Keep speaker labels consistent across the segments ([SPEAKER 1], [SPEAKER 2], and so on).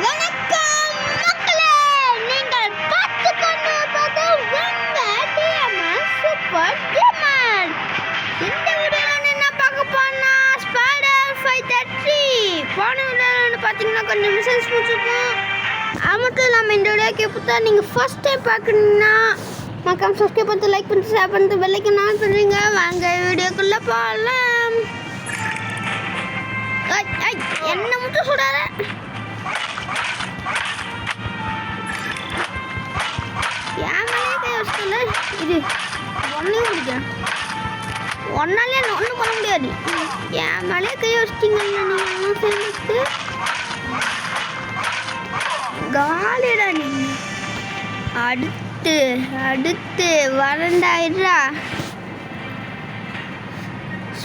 [SPEAKER 1] வணக்கம் மக்களே, நீங்கள் பார்த்து கொண்டிருப்பது உங்கள் டிஎம்எஸ் சூப்பர் கேமர். இந்த வீடியோவில் என்ன பார்க்க போனா ஸ்பைடர் ஃபைட்டர் 3. போன வீடியோவில் பார்த்தீங்கன்னா கொஞ்சம் மிஷன்ஸ் முடிச்சிருக்கோம். அது மட்டும் இல்லாமல் இந்த வீடியோக்கு இப்போ நீங்கள் ஃபர்ஸ்ட் டைம் பார்க்குறீங்கன்னா மறக்காம சப்ஸ்கிரைப் பண்ணி லைக் பண்ணி ஷேர் பண்ணிட்டு பெல்லைக்கன் ஆன் பண்ணுறீங்க. வாங்க வீடியோக்குள்ளே போகலாம். என்ன மட்டும் சொல்கிறாரு. என் மேலே கை வச்சுக்கல. இது ஒன்றையும் முடிக்கும். ஒன்னாலே ஒன்றும் பண்ண முடியாது. என் மேலே கை வச்சிட்டிங்கல்ல நீங்கள் சேர்ந்துட்டு காலிடா நீங்கள். அடுத்து வரண்டாயிரா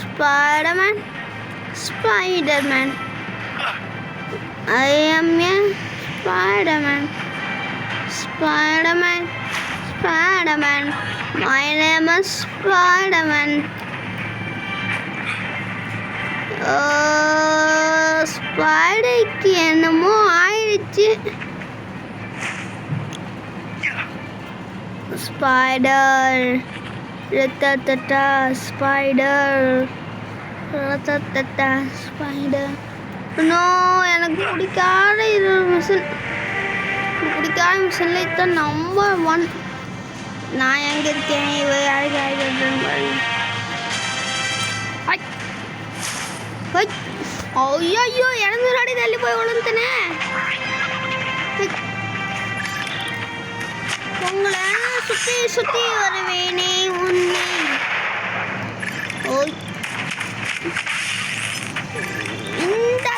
[SPEAKER 1] Spiderman. I am a Spider-Man. My name is Spider-Man. ஸ்பைடருக்கு என்னமோ ஆயிடுச்சு. ஸ்பைடர் ஸ்பைடர் நோ, எனக்கு பிடிக்காத இது மிஷின். பிடிக்காத மிஷினில் இதுதான் நம்பர் 1. நான் எங்கே இருக்கேன், இவ யாருக்கு ஆகிடுன்னு பாருங்க. ஐயோ, இறந்து அடி தள்ளி போய் விழுந்துனே. உங்களை சுற்றி வருவேனே உன்னை. ஓய், இந்த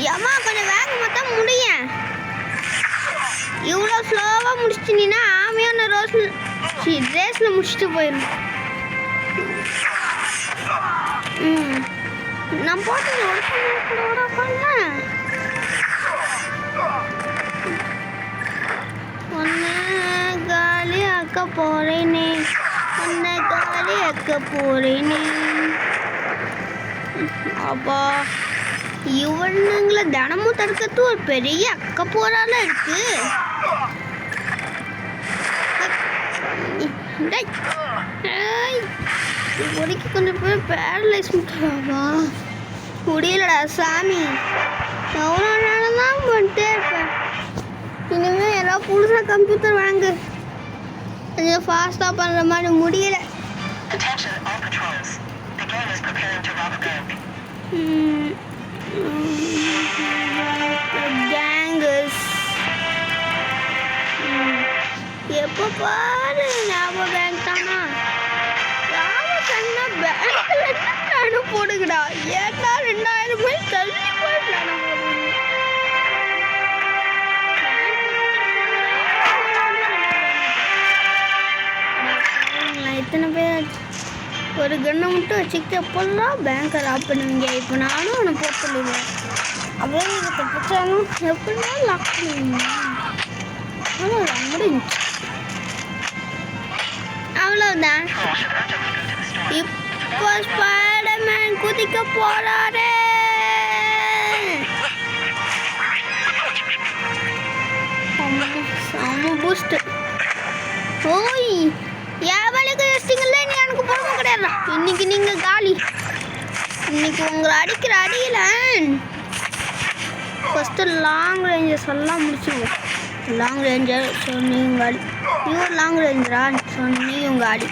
[SPEAKER 1] ஏமா கொஞ்சம் வேகமாக தான் முடியும். இவ்வளோ ஸ்லோவாக முடிச்சிட்டினா ஆமையான ரேஸில் முடிச்சுட்டு போயிடும். நான் போட்டு ஒன்று காலி ஆக்க போகிறேனே, அப்பா இவனுங்களை தினமும் தடுக்கிறது ஒரு பெரிய அக்க போரால இருக்கு. இப்போதைக்கு கொஞ்சம் பேர் பேரலைஸ் பண்ணிட்டாவா முடியலடா சாமி. எவ்வளோ நேரம் தான் பண்ணிட்டே இருப்பேன். இனிமேல் எல்லாம் புதுசாக கம்ப்யூட்டர் வாங்க, கொஞ்சம் ஃபாஸ்ட்டாக பண்ணுற மாதிரி முடியல. கேங்கஸ் எப்போ பாரு ஞாபகம் பேங்க் தானா. ஞாபகம் பேங்க்ல போடுங்கடா. ஏட்டா 2000 போய் தள்ளி போயிடலாம். எத்தனை பேர் ஒரு கண்ணை மட்டும் வச்சுக்கிட்டு எப்போல்லாம் பேங்கை லாக் பண்ணுவீங்க. இப்போ நானும் அவனை போட்டு சொல்லுவேன். அப்படியே நீங்கள் தப்பிச்சாலும் எப்படின்னா லாக் பண்ணுவீங்க. அவ்வளோதான், முடிஞ்சு. அவ்வளோதான். இப்போ ஸ்பைடர்மேன் குதிக்க போறாரு. செம பூஸ்ட். ஓய், ஏவலுக்கு வச்சிங்களே, நீ எனக்கு பொறுமை கிடையாது. இன்னைக்கு நீங்கள் காலி. இன்னைக்கு உங்களை அடிக்கிற அடியில் ஃபஸ்ட்டு லாங் ரேஞ்சர்ஸ் எல்லாம் முடிச்சுடுவோம். லாங் ரேஞ்சர் சொன்னீங்க காலி. இவர் லாங் ரேஞ்சரா சொன்னீங்க உங்கள் அடி.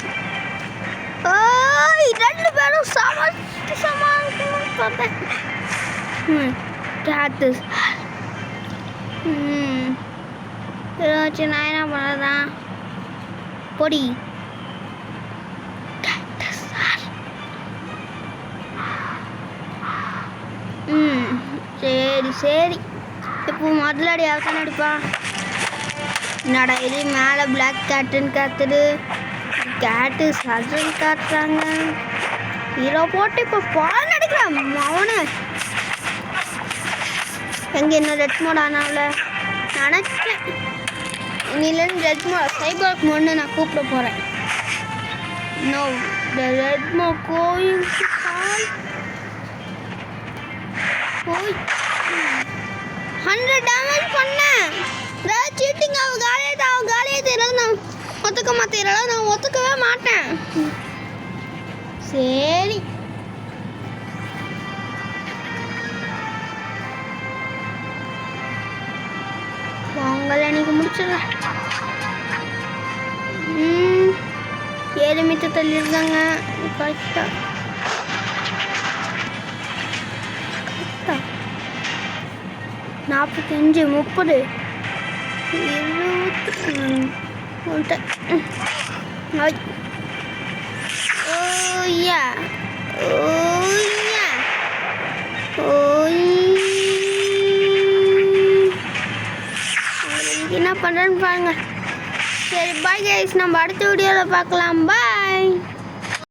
[SPEAKER 1] ஓய், 2 பேரும் சமாளிக்கணும்னு பார்த்தேன். கேட்டஸ் இதை வச்சு நான் என்ன பண்ணதான் பொடி. சரி இப்போ முதலாடி அவத்தானே அடிப்பா. என்னடா இது மேலே பிளாக் கேட்டுன்னு காத்துடு. கேட்டு சஜன் காட்டுறாங்க. ஹீரோ போட்டு இப்போ பால் அடிக்கிறான் அவனு. எங்கே இன்னும் ரெட் மோட் ஆனால நினச்சேன். இன்னிலேருந்து ரெட் மோட் சைபர் மோட்னு நான் கூப்பிட போகிறேன். No, the red mode going to call 100 damage பண்ணேன். சீட்டிங் அவன் காலியே தெரியல. நான் ஒத்துக்க மாட்டேன். நான் ஒத்துக்கவே மாட்டேன். சரி பொங்கல் அன்னைக்கு முடிச்சிடலாம். 7 மீட்டர் தள்ளி இருக்காங்க. கரெக்டா 45 30 20 ஓய்யா என்ன பண்ணுறேன்னு பாருங்க. சரி பாய் கைஸ், நம்ம அடுத்த வீடியோவில் பார்க்கலாம். பாய்.